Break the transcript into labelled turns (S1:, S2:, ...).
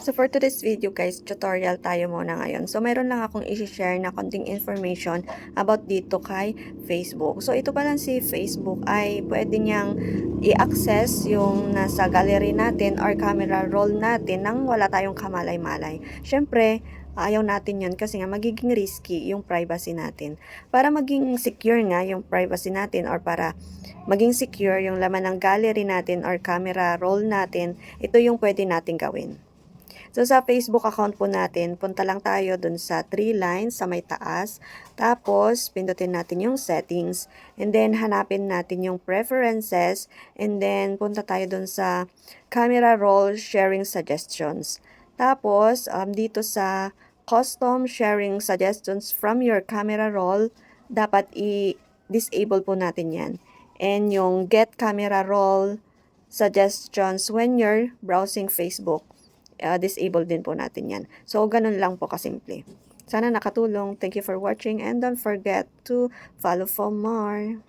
S1: So for today's video guys, tutorial tayo muna ngayon. So meron lang akong i-share na konting information about dito kay Facebook. So ito pa lang si Facebook ay pwede niyang i-access yung nasa gallery natin or camera roll natin nang wala tayong kamalay-malay. Syempre, ayaw natin yun kasi nga magiging risky yung privacy natin. Para maging secure nga yung privacy natin or para maging secure yung laman ng gallery natin or camera roll natin, ito yung pwede natin gawin. So, sa Facebook account po natin, punta lang tayo dun sa 3 lines sa may taas. Tapos, pindutin natin yung settings. And then, hanapin natin yung preferences. And then, punta tayo dun sa camera roll sharing suggestions. Tapos, dito sa custom sharing suggestions from your camera roll, dapat i-disable po natin yan. And yung get camera roll suggestions when you're browsing Facebook, disable din po natin yan. So, ganun lang po kasimple. Sana nakatulong. Thank you for watching and don't forget to follow for more.